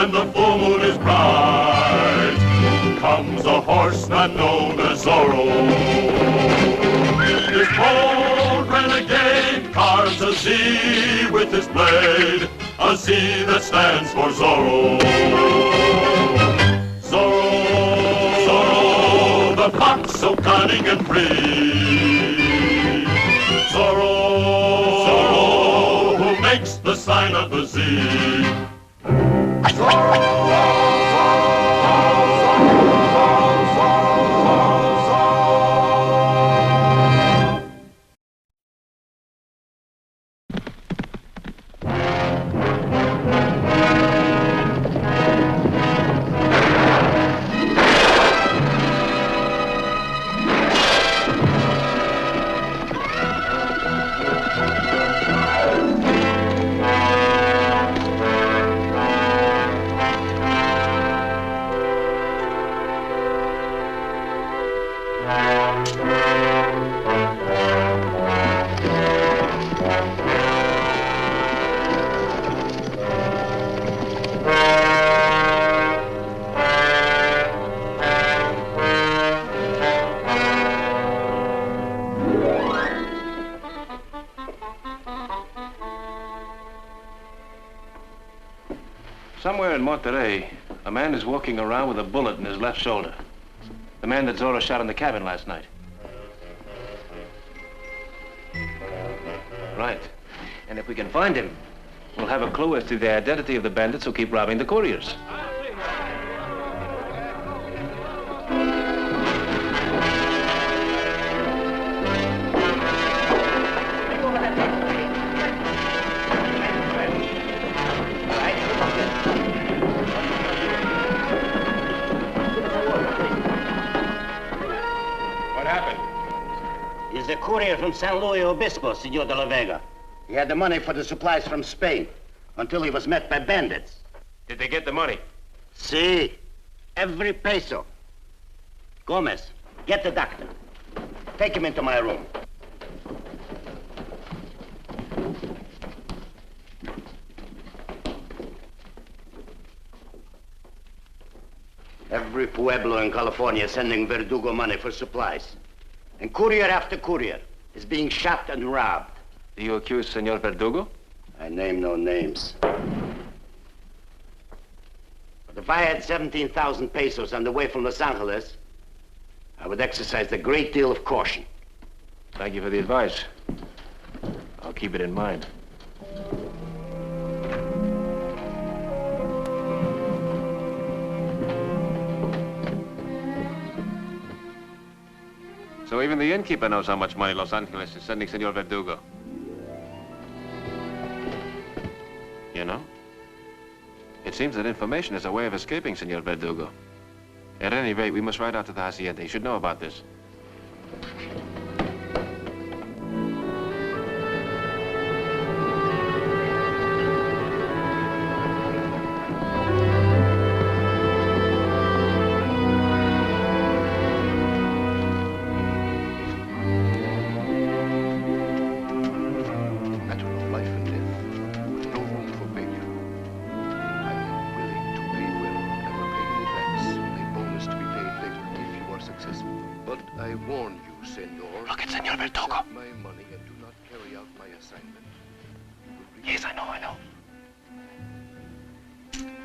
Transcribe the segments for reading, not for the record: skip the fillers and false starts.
when the full moon is bright, comes a horseman known as Zorro. This bold renegade carves a Z with his blade, a Z that stands for Zorro. Zorro, Zorro, the fox so cunning and free. Zorro, Zorro, who makes the sign of the Z. Zorro! Somewhere in Monterey, a man is walking around with a bullet in his left shoulder. The man that Zorro shot in the cabin last night. Right. And if we can find him, we'll have a clue as to the identity of the bandits who keep robbing the couriers. He's a courier from San Luis Obispo, Senor de la Vega. He had the money for the supplies from Spain until he was met by bandits. Did they get the money? Si. Every peso. Gomez, get the doctor. Take him into my room. Every pueblo in California is sending Verdugo money for supplies. And courier after courier is being shot and robbed. Do you accuse Senor Verdugo? I name no names. But if I had 17,000 pesos on the way from Los Angeles, I would exercise a great deal of caution. Thank you for the advice. I'll keep it in mind. So even the innkeeper knows how much money Los Angeles is sending Senor Verdugo. You know, it seems that information is a way of escaping Senor Verdugo. At any rate, we must ride out to the hacienda. He should know about this.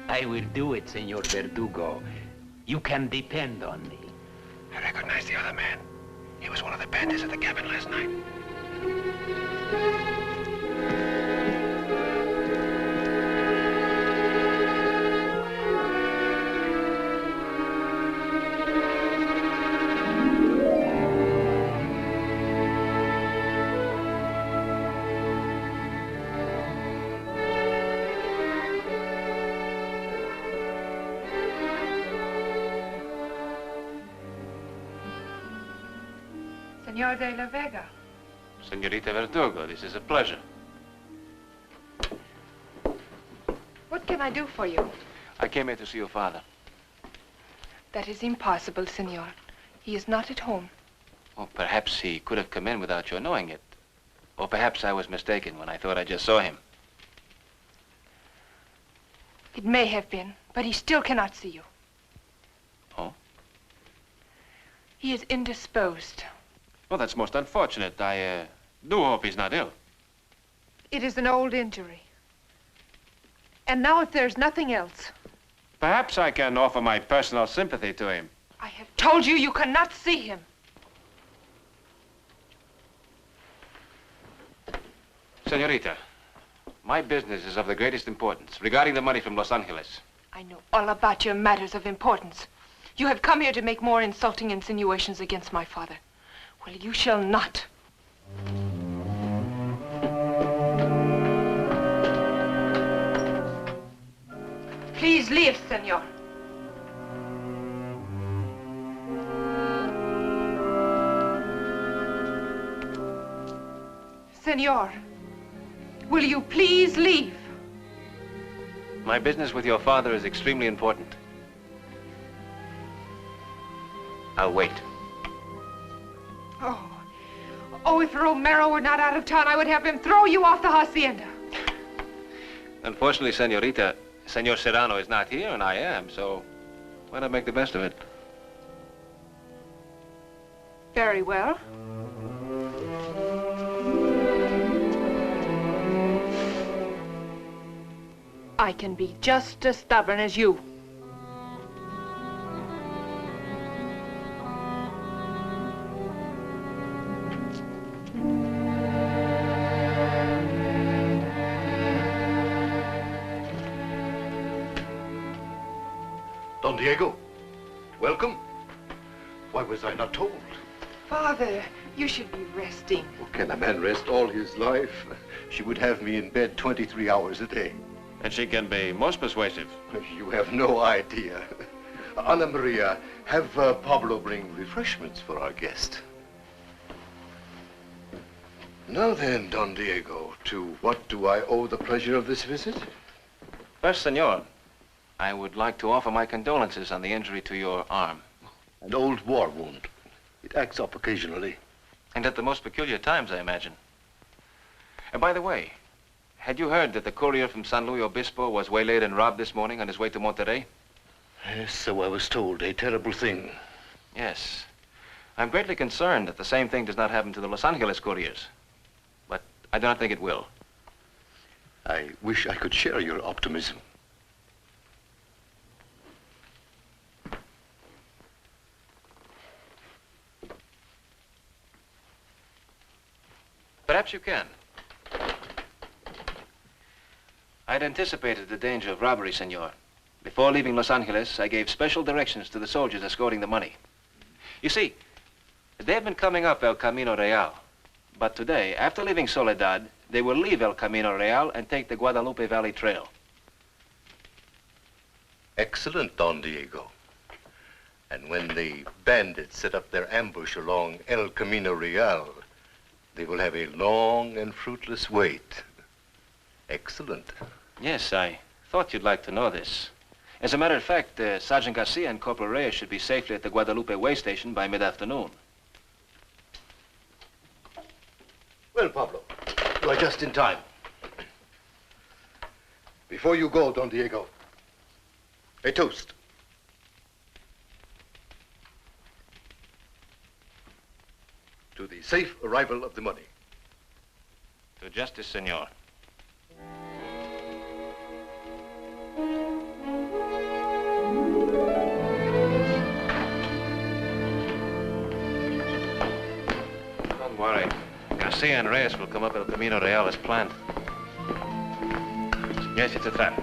I will do it, Senor Verdugo. You can depend on me. I recognize the other man. He was one of the bandits at the cabin last night. Senor de la Vega. Senorita Verdugo, this is a pleasure. What can I do for you? I came here to see your father. That is impossible, Senor. He is not at home. Well, perhaps he could have come in without your knowing it. Or perhaps I was mistaken when I thought I just saw him. It may have been, but he still cannot see you. Oh? He is indisposed. Well, that's most unfortunate. I do hope he's not ill. It is an old injury. And now if there's nothing else, Perhaps I can offer my personal sympathy to him. I have told you you cannot see him. Senorita, my business is of the greatest importance regarding the money from Los Angeles. I know all about your matters of importance. You have come here to make more insulting insinuations against my father. Well, you shall not. Please leave, senor. Senor, will you please leave? My business with your father is extremely important. I'll wait. Oh, if Romero were not out of town, I would have him throw you off the hacienda. Unfortunately, Senorita, Senor Serrano is not here, and I am, so why not make the best of it? Very well. I can be just as stubborn as you. Don Diego, welcome. Why was I not told? Father, you should be resting. Well, can a man rest all his life? She would have me in bed 23 hours a day. And she can be most persuasive. You have no idea. Ana Maria, have Pablo bring refreshments for our guest. Now then, Don Diego, to what do I owe the pleasure of this visit? First, Senor, I would like to offer my condolences on the injury to your arm. An old war wound. It acts up occasionally. And at the most peculiar times, I imagine. And by the way, had you heard that the courier from San Luis Obispo was waylaid and robbed this morning on his way to Monterrey? Yes, so I was told. A terrible thing. Yes. I'm greatly concerned that the same thing does not happen to the Los Angeles couriers. But I do not think it will. I wish I could share your optimism. Perhaps you can. I'd anticipated the danger of robbery, Senor. Before leaving Los Angeles, I gave special directions to the soldiers escorting the money. You see, they've been coming up El Camino Real. But today, after leaving Soledad, they will leave El Camino Real and take the Guadalupe Valley Trail. Excellent, Don Diego. And when the bandits set up their ambush along El Camino Real, they will have a long and fruitless wait. Excellent. Yes, I thought you'd like to know this. As a matter of fact, Sergeant Garcia and Corporal Reyes should be safely at the Guadalupe way station by mid-afternoon. Well, Pablo, you are just in time. Before you go, Don Diego, a toast. To the safe arrival of the money. To justice, Senor. Don't worry. Garcia and Reyes will come up El Camino Real as planned. Yes, it's a trap.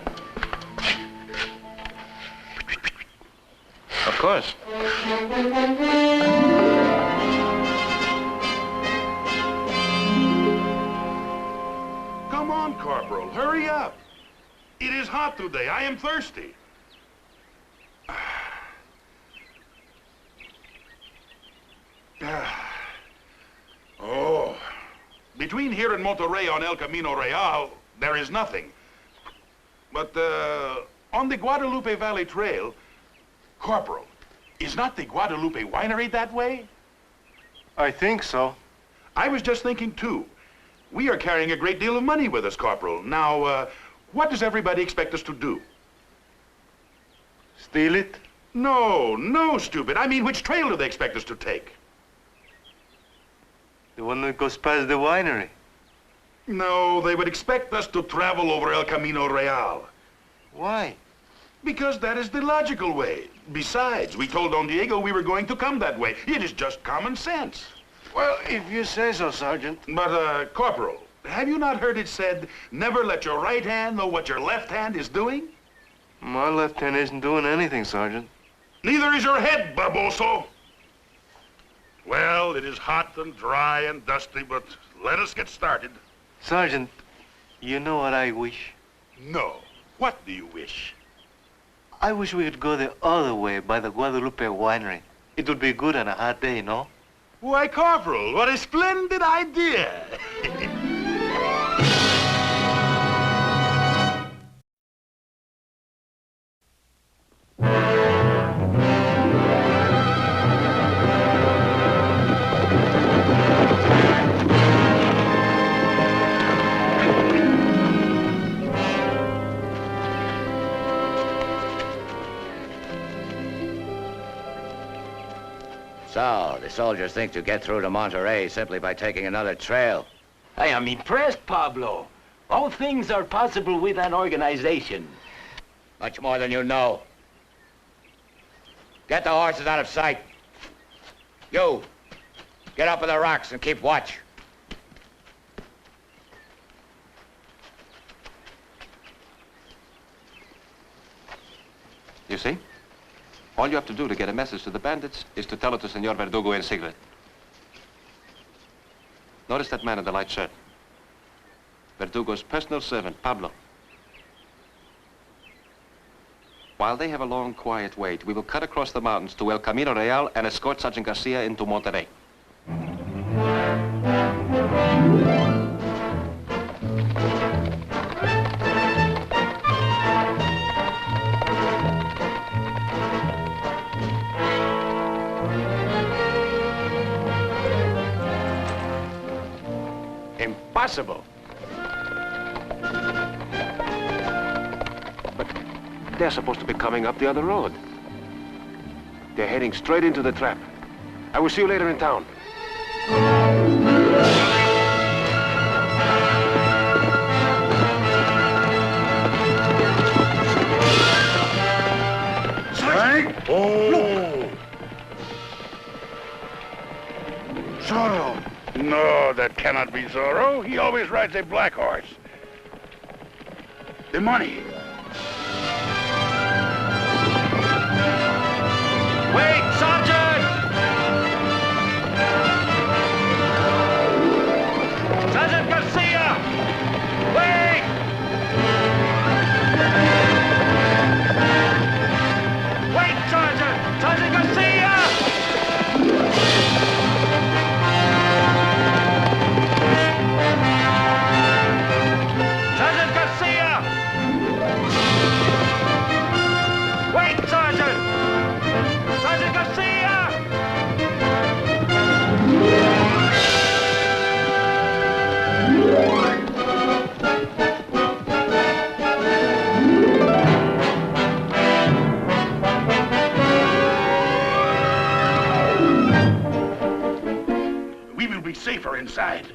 Of course. Come on, Corporal, hurry up. It is hot today. I am thirsty. Oh, between here and Monterrey on El Camino Real, there is nothing. But on the Guadalupe Valley Trail, Corporal, is not the Guadalupe winery that way? I think so. I was just thinking, too. We are carrying a great deal of money with us, Corporal. Now, what does everybody expect us to do? Steal it? No, no, stupid. I mean, which trail do they expect us to take? The one that goes past the winery. No, they would expect us to travel over El Camino Real. Why? Because that is the logical way. Besides, we told Don Diego we were going to come that way. It is just common sense. Well, if you say so, Sergeant. But, Corporal, have you not heard it said, never let your right hand know what your left hand is doing? My left hand isn't doing anything, Sergeant. Neither is your head, Barboso. Well, it is hot and dry and dusty, but let us get started. Sergeant, you know what I wish? No. What do you wish? I wish we could go the other way by the Guadalupe winery. It would be good on a hot day, no? Why, Corporal, what a splendid idea. So, the soldiers think to get through to Monterey simply by taking another trail. I am impressed, Pablo. All things are possible with an organization. Much more than you know. Get the horses out of sight. You, get up on the rocks and keep watch. You see? All you have to do to get a message to the bandits is to tell it to Senor Verdugo in secret. Notice that man in the light shirt. Verdugo's personal servant, Pablo. While they have a long, quiet wait, we will cut across the mountains to El Camino Real and escort Sergeant Garcia into Monterey. Impossible. But they're supposed to be coming up the other road. They're heading straight into the trap. I will see you later in town. Frank? Oh! Zorro! No, that cannot be Zorro. He always rides a black horse. The money. Wait, Sergeant! Sergeant Garcia! Wait! Wait, Sergeant! Sergeant Garcia! Sergeant Garcia! Wait, Sergeant! Sergeant Garcia! We will be safer inside.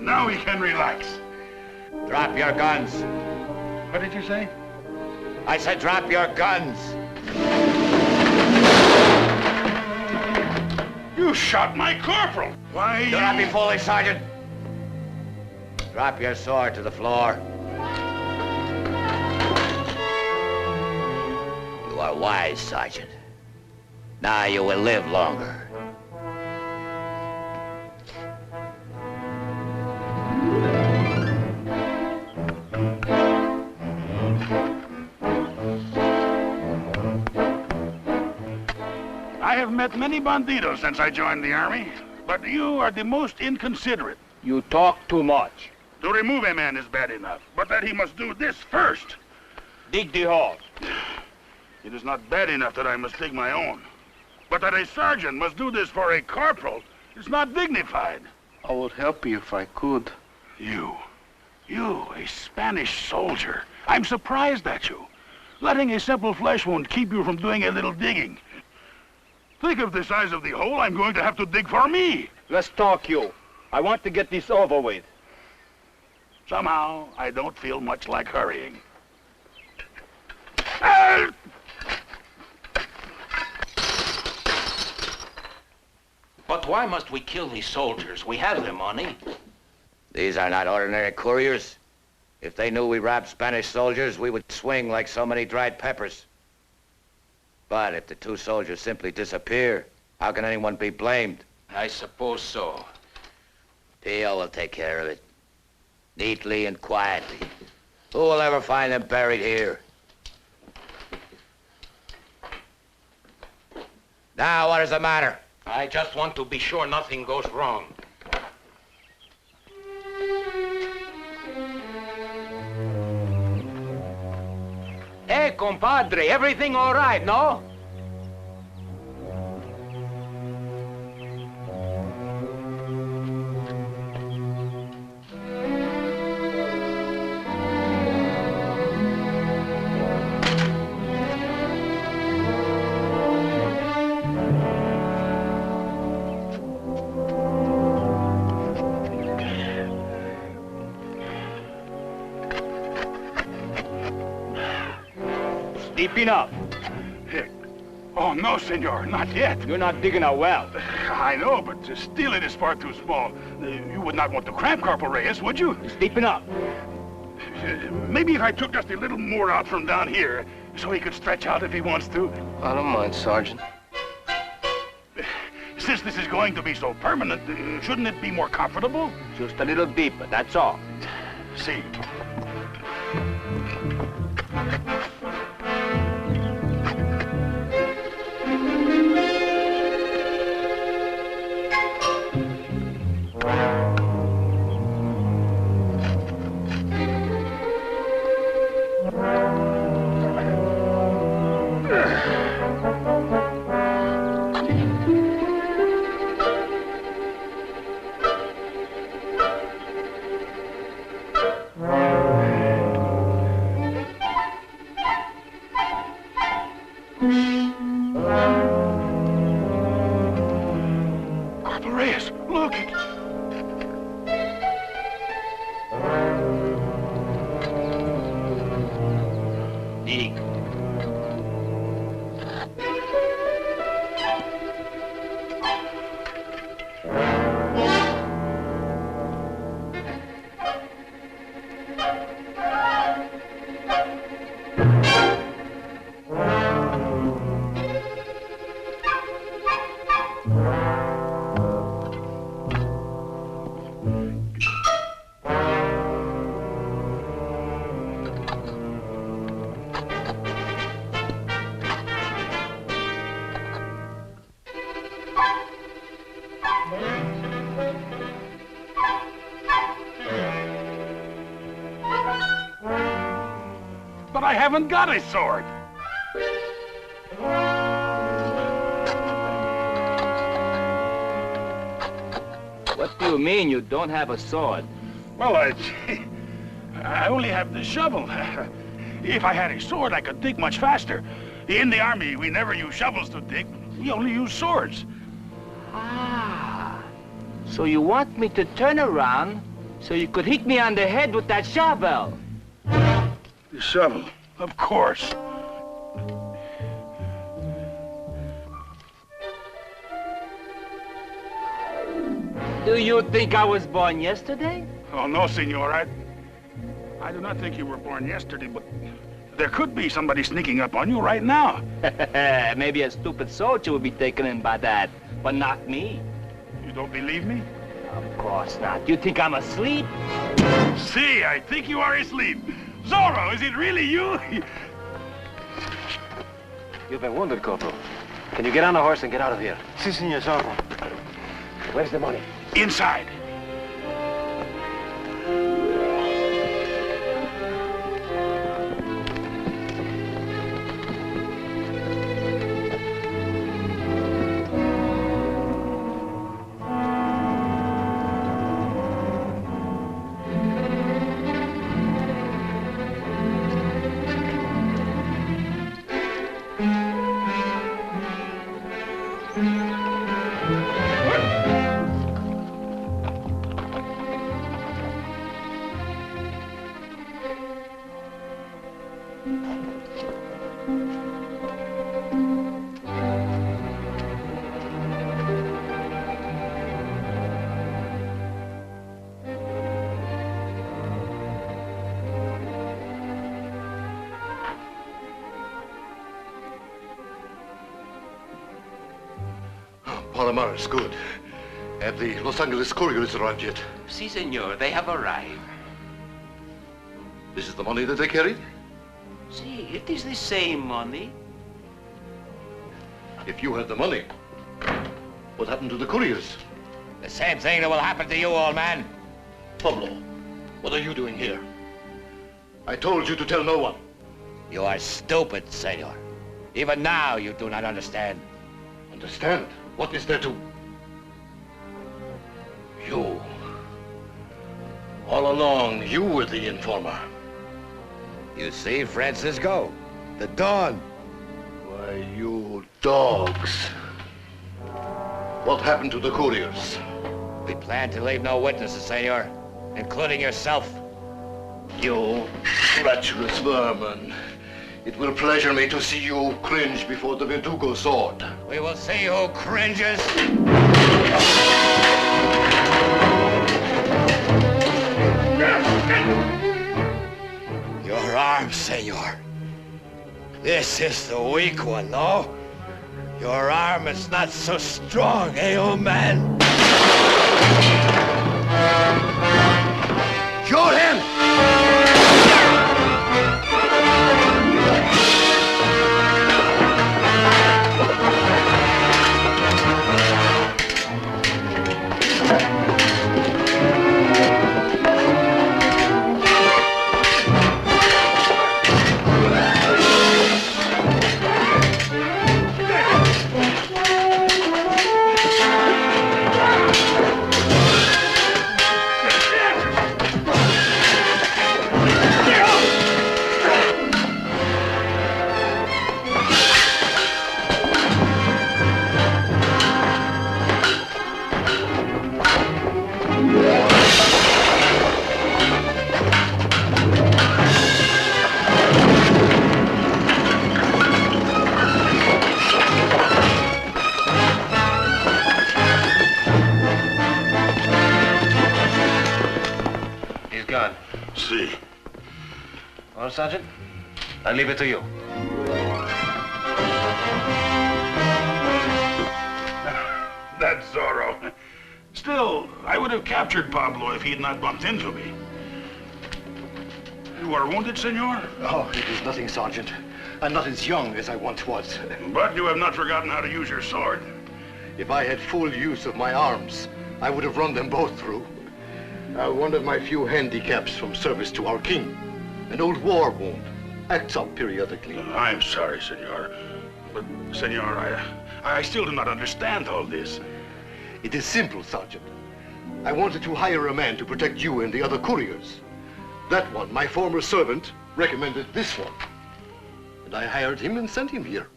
Now we can relax. Drop your guns. What did you say? I said drop your guns. You shot my corporal. Why, Do not be foolish, Sergeant. Drop your sword to the floor. You are wise, Sergeant. Now you will live longer. I have met many bandidos since I joined the army, but you are the most inconsiderate. You talk too much. To remove a man is bad enough, but that he must do this first. Dig the hole. It is not bad enough that I must dig my own. But that a sergeant must do this for a corporal is not dignified. I would help you if I could. You, a Spanish soldier. I'm surprised at you. Letting a simple flesh wound keep you from doing a little digging. Think of the size of the hole I'm going to have to dig for me. Let's talk, you. I want to get this over with. Somehow, I don't feel much like hurrying. But why must we kill these soldiers? We have their money. These are not ordinary couriers. If they knew we robbed Spanish soldiers, we would swing like so many dried peppers. But if the two soldiers simply disappear, how can anyone be blamed? I suppose so. Pio will take care of it. Neatly and quietly. Who will ever find them buried here? Now, what is the matter? I just want to be sure nothing goes wrong. Hey, compadre, everything all right, no? Deep enough. Oh, no, senor, not yet. You're not digging a well. I know, but still it is far too small. You would not want to cramp Corporal Reyes, would you? It's deep enough. Maybe if I took just a little more out from down here, so he could stretch out if he wants to. I don't mind, Sergeant. Since this is going to be so permanent, shouldn't it be more comfortable? Just a little deeper, that's all. See. Corporal Reyes, look! Dig. But I haven't got a sword. What do you mean you don't have a sword? Well, I only have the shovel. If I had a sword, I could dig much faster. In the army, we never use shovels to dig. We only use swords. Ah, so you want me to turn around so you could hit me on the head with that shovel? The shovel, of course. Do you think I was born yesterday? Oh, no, senor. I do not think you were born yesterday, but there could be somebody sneaking up on you right now. Maybe a stupid soldier would be taken in by that, but not me. You don't believe me? Of course not. You think I'm asleep? See, I think you are asleep. Zorro, is it really you? You've been wounded, Corporal. Can you get on a horse and get out of here? Si, senor Zorro. Where's the money? Inside. Palomares, good. Have the Los Angeles couriers arrived yet? Si, senor, they have arrived. This is the money that they carried? Si, it is the same money. If you had the money, what happened to the couriers? The same thing that will happen to you, old man. Pablo, what are you doing here? I told you to tell no one. You are stupid, senor. Even now, you do not understand. Understand? What is there to... You. All along, you were the informer. You see, Francisco? The Don. Why, you dogs. What happened to the couriers? We plan to leave no witnesses, senor, including yourself. You treacherous vermin. It will pleasure me to see you cringe before the Verdugo sword. We will see who cringes. Your arm, senor. This is the weak one, no? Your arm is not so strong, eh, old man? Shoot him! See. Well, Sergeant, I leave it to you. That's Zorro. Still, I would have captured Pablo if he had not bumped into me. You are wounded, senor? Oh, it is nothing, Sergeant. I'm not as young as I once was. But you have not forgotten how to use your sword. If I had full use of my arms, I would have run them both through. One of my few handicaps from service to our king. An old war wound. Acts up periodically. I'm sorry, senor. But, senor, I still do not understand all this. It is simple, Sergeant. I wanted to hire a man to protect you and the other couriers. That one, my former servant, recommended this one. And I hired him and sent him here.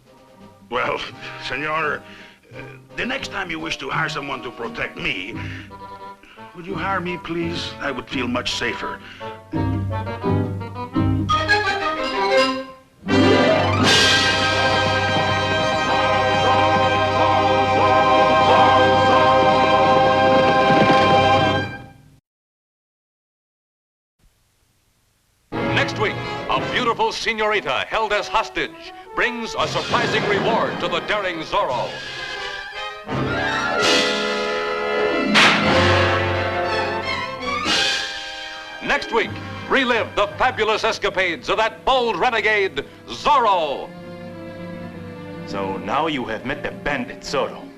Well, senor, the next time you wish to hire someone to protect me, would you hire me, please? I would feel much safer. Next week, a beautiful senorita held as hostage brings a surprising reward to the daring Zorro. Next week, relive the fabulous escapades of that bold renegade, Zorro. So now you have met the bandit, Zorro.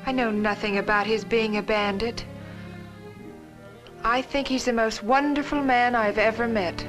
I know nothing about his being a bandit. I think he's the most wonderful man I've ever met.